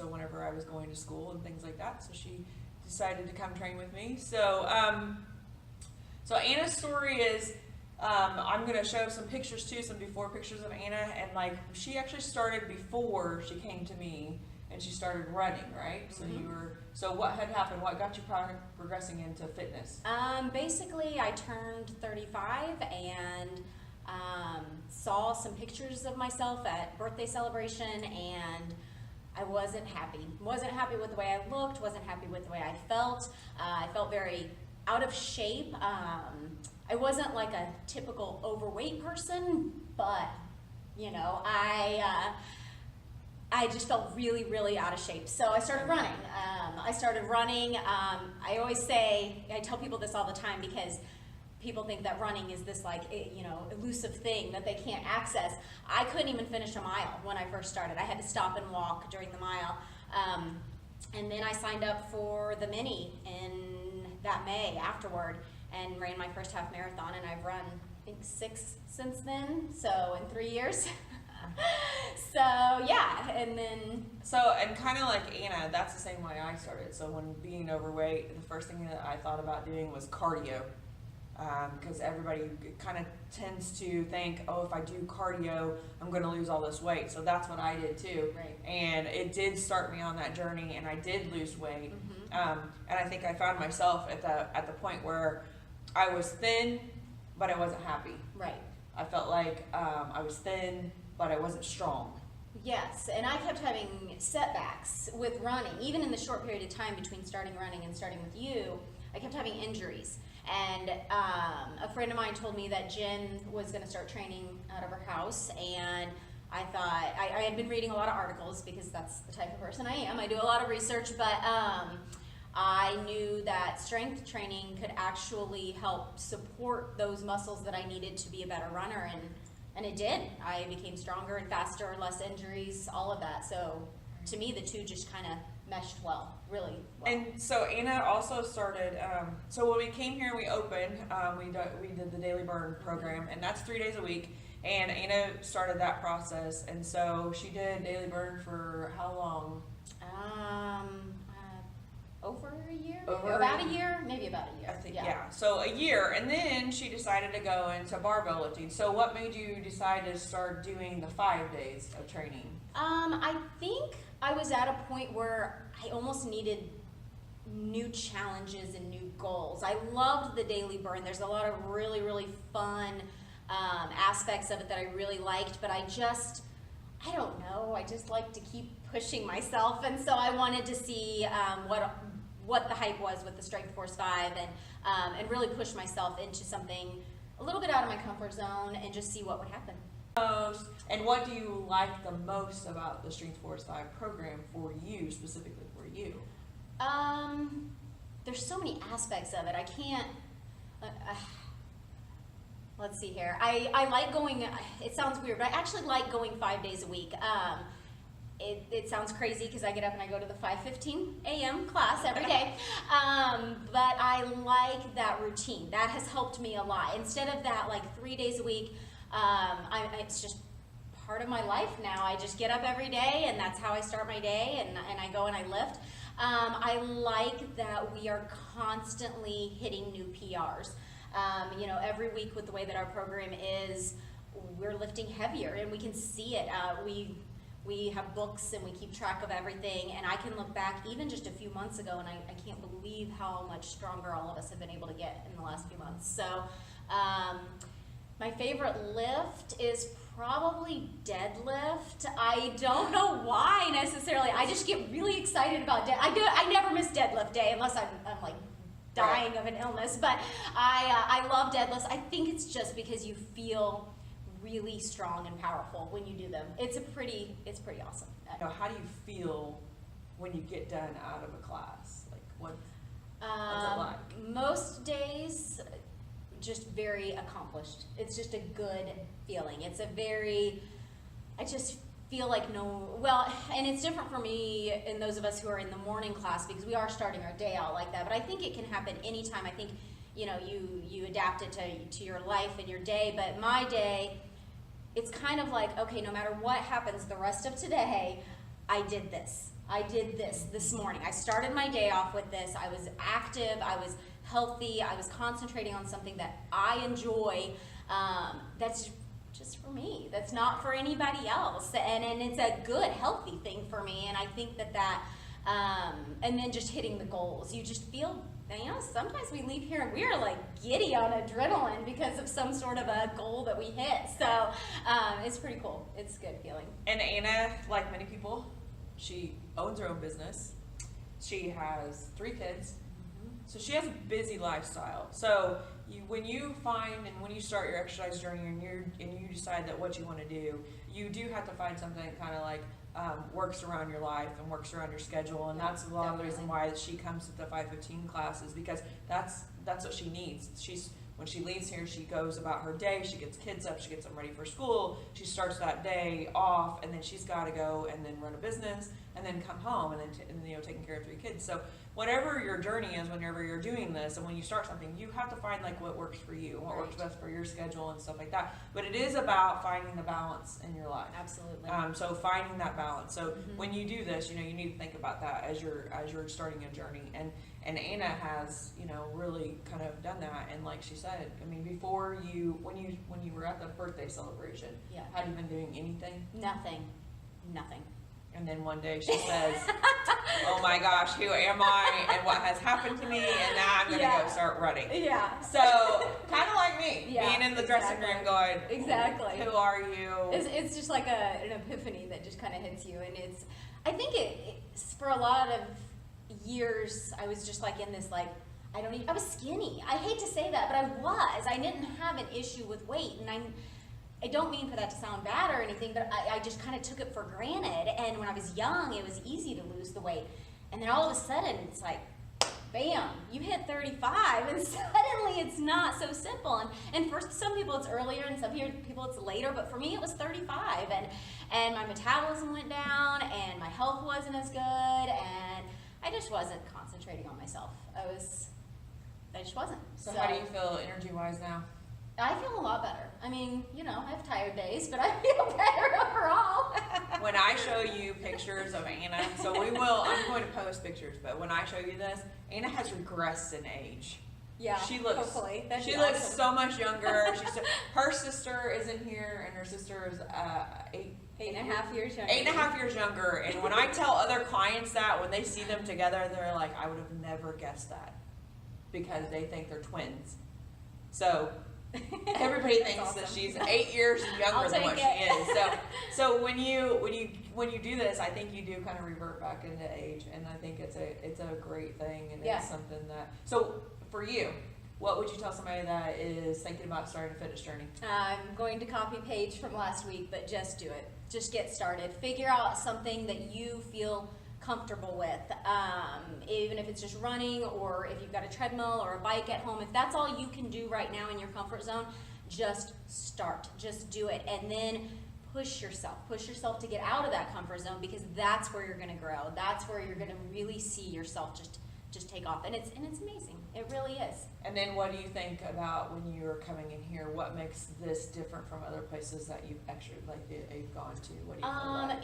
so whenever I was going to school and things like that, so she decided to come train with me. So, so Anna's story is, I'm going to show some pictures too, some before pictures of Anna, and like she actually started before she came to me, and she started running, right? So you were, so what had happened? What got you progressing into fitness? Basically, I turned 35 and saw some pictures of myself at birthday celebration, and I wasn't happy. Wasn't happy with the way I looked, wasn't happy with the way I felt. I felt very out of shape. I wasn't like a typical overweight person, but you know, I just felt really, really out of shape. So I started running. I always say, I tell people this all the time because people think that running is this like, you know, elusive thing that they can't access. I couldn't even finish a mile when I first started. I had to stop and walk during the mile. And then I signed up for the mini in that May afterward and ran my first half marathon, and I've run, I think, 6 since then, so in 3 years. So yeah, and then And kind of like Anna, that's the same way I started. So when being overweight, the first thing that I thought about doing was cardio, because everybody kind of tends to think, oh, if I do cardio, I'm going to lose all this weight. So that's what I did too. Right. And it did start me on that journey, and I did lose weight. And I think I found myself at the point where I was thin, but I wasn't happy. right. I felt like I was thin, but I wasn't strong. Yes, and I kept having setbacks with running. Even in the short period of time between starting running and starting with you, I kept having injuries. And a friend of mine told me that Jen was going to start training out of her house, and I thought, I had been reading a lot of articles because that's the type of person I am. I do a lot of research, but I knew that strength training could actually help support those muscles that I needed to be a better runner, and it did. I became stronger and faster, less injuries, all of that. So to me, the two just kind of meshed well, really well. And so Anna also started, so when we came here and we opened, we did the Daily Burn program, and that's 3 days a week. And Anna started that process, and so she did Daily Burn for how long? Over a year? About a year? Maybe about a year. I think, yeah. So a year, and then she decided to go into barbell lifting. So what made you decide to start doing the 5 days of training? I think I was at a point where I almost needed new challenges and new goals. I loved the Daily Burn. There's a lot of really, really fun aspects of it that I really liked, but I don't know, I just like to keep pushing myself, and so I wanted to see what the hype was with the Strength Force 5, and really push myself into something a little bit out of my comfort zone and just see what would happen. And what do you like the most about the Strength Force 5 program for you, specifically for you? There's so many aspects of it. I can't, let's see here. I like going, it sounds weird, but I actually like going 5 days a week. It sounds crazy because I get up and I go to the 5:15 a.m. class every day, but I like that routine. That has helped me a lot. Instead of that, like 3 days a week, it's just part of my life now. I just get up every day, and that's how I start my day, and I go and I lift. I like that we are constantly hitting new PRs. You know, every week with the way that our program is, we're lifting heavier, and we can see it. We have books and we keep track of everything, and I can look back even just a few months ago, and I can't believe how much stronger all of us have been able to get in the last few months. So my favorite lift is probably deadlift. I don't know why necessarily. I just get really excited about I never miss deadlift day unless I'm like dying of an illness, but I love deadlifts. I think it's just because you feel really strong and powerful when you do them. It's pretty awesome. How do you feel when you get done out of a class? Like what's it like? Most days, just very accomplished. It's just a good feeling. I just feel like and it's different for me and those of us who are in the morning class because we are starting our day out like that, but I think it can happen anytime. I think, you know, you adapt it to your life and your day, but my day, it's kind of like, okay, no matter what happens the rest of today, I did this. I did this morning. I started my day off with this. I was active, I was healthy, I was concentrating on something that I enjoy. That's just for me. That's not for anybody else. And it's a good, healthy thing for me. And I think that and then just hitting the goals. You just feel, sometimes we leave here and we're like giddy on adrenaline because of some sort of a goal that we hit. So it's pretty cool. It's a good feeling. And Anna, like many people, she owns her own business. She has 3 kids. So she has a busy lifestyle. So when you find and when you start your exercise journey and you decide that what you want to do, you do have to find something that kind of like works around your life and works around your schedule. And that's a lot of the reason why she comes to the 5:15 classes, because that's what she needs. When she leaves here, she goes about her day, she gets kids up, she gets them ready for school, she starts that day off, and then she's got to go and then run a business, and then come home, and then taking care of 3 kids. So whatever your journey is, whenever you're doing this, and when you start something, you have to find like what works for you, what works best for your schedule and stuff like that. But it is about finding the balance in your life. Absolutely. So finding that balance. So when you do this, you need to think about that as you're starting a journey. And Anna has, really kind of done that. And like she said, I mean, before when you were at the birthday celebration, had you been doing anything? Nothing. And then one day she says, oh my gosh, who am I and what has happened to me, and now I'm going to go start running. Yeah. So kind of like me, being in the dressing room going, exactly. Who are you? It's just like an epiphany that just kind of hits you. And I think it's for a lot of years, I was just like in this like, I was skinny. I hate to say that, but I was. I didn't have an issue with weight, and I don't mean for that to sound bad or anything, but I just kind of took it for granted. And when I was young, it was easy to lose the weight. And then all of a sudden, it's like, bam, you hit 35, and suddenly it's not so simple. And for some people it's earlier, and some people it's later, but for me it was 35. And my metabolism went down, and my health wasn't as good, and I just wasn't concentrating on myself. I just wasn't. So how do you feel energy-wise now? I feel a lot better. I mean, I have tired days, but I feel better overall. When I show you pictures of Anna, I'm going to post pictures, but when I show you this, Anna has regressed in age. Yeah, she looks hopefully. She looks so much younger. Her sister isn't here, and her sister is 8.5 years younger. 8.5 years younger. And when I tell other clients that, when they see them together, they're like, I would have never guessed that, because they think they're twins. So everybody thinks awesome. that she's 8 years younger than what she is. So when you do this, I think you do kind of revert back into age, and I think it's a great thing, and it's something that. So for you, what would you tell somebody that is thinking about starting a fitness journey? I'm going to copy Paige from last week, but just do it. Just get started. Figure out something that you feel comfortable with, even if it's just running, or if you've got a treadmill or a bike at home. If that's all you can do right now in your comfort zone, just start. Just do it, and then push yourself to get out of that comfort zone, because that's where you're going to grow. That's where you're going to really see yourself just take off, and it's amazing. It really is. And then what do you think about when you're coming in here? What makes this different from other places that you've you've gone to? What do you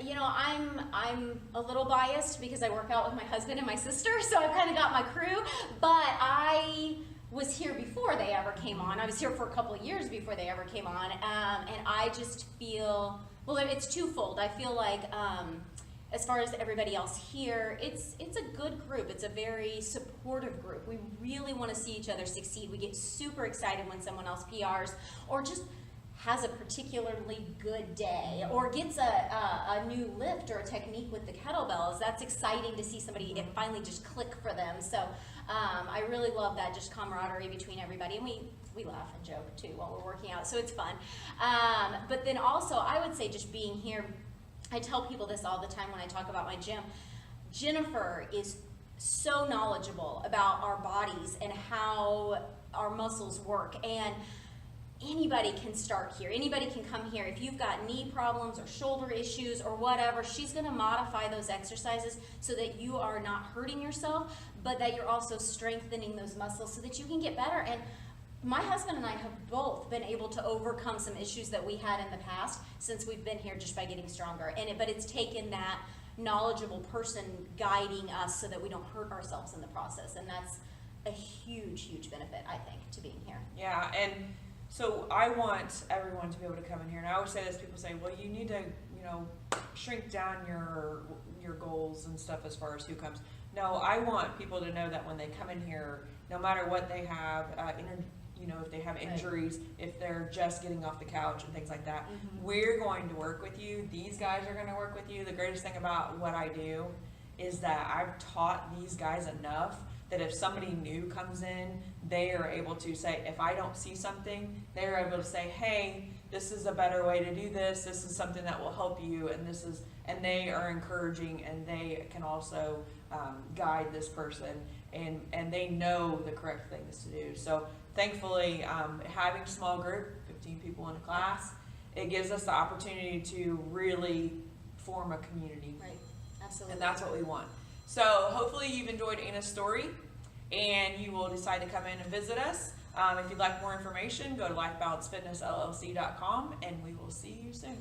feel like? I'm a little biased because I work out with my husband and my sister, so I've kind of got my crew, but I was here before they ever came on. I was here for a couple of years before they ever came on, and I just feel, well, it's twofold. I feel like as far as everybody else here, it's a good group. It's a very supportive group. We really want to see each other succeed. We get super excited when someone else PRs or just has a particularly good day or gets a new lift or a technique with the kettlebells. That's exciting to see somebody, it finally just click for them. So I really love that, just camaraderie between everybody. And we laugh and joke too while we're working out, so it's fun. But then also, I would say just being here, I tell people this all the time when I talk about my gym. Jennifer is so knowledgeable about our bodies and how our muscles work, and anybody can start here. Anybody can come here. If you've got knee problems or shoulder issues or whatever, she's going to modify those exercises so that you are not hurting yourself, but that you're also strengthening those muscles so that you can get better. And my husband and I have both been able to overcome some issues that we had in the past since we've been here, just by getting stronger. But it's taken that knowledgeable person guiding us so that we don't hurt ourselves in the process. And that's a huge, huge benefit, I think, to being here. Yeah, and so I want everyone to be able to come in here. And I always say this, people say, well, you need to, shrink down your goals and stuff as far as who comes. No, I want people to know that when they come in here, no matter what they have, if they have injuries, if they're just getting off the couch and things like that, we're going to work with you. These guys are going to work with you. The greatest thing about what I do is that I've taught these guys enough that if somebody new comes in, they are able to say, if I don't see something, they're able to say, hey, this is a better way to do this. This is something that will help you, and they are encouraging, and they can also guide this person, and they know the correct things to do. So thankfully, having a small group, 15 people in a class, it gives us the opportunity to really form a community. Right, absolutely. And that's what we want. So hopefully you've enjoyed Anna's story, and you will decide to come in and visit us. If you'd like more information, go to lifebalancefitnessllc.com, and we will see you soon.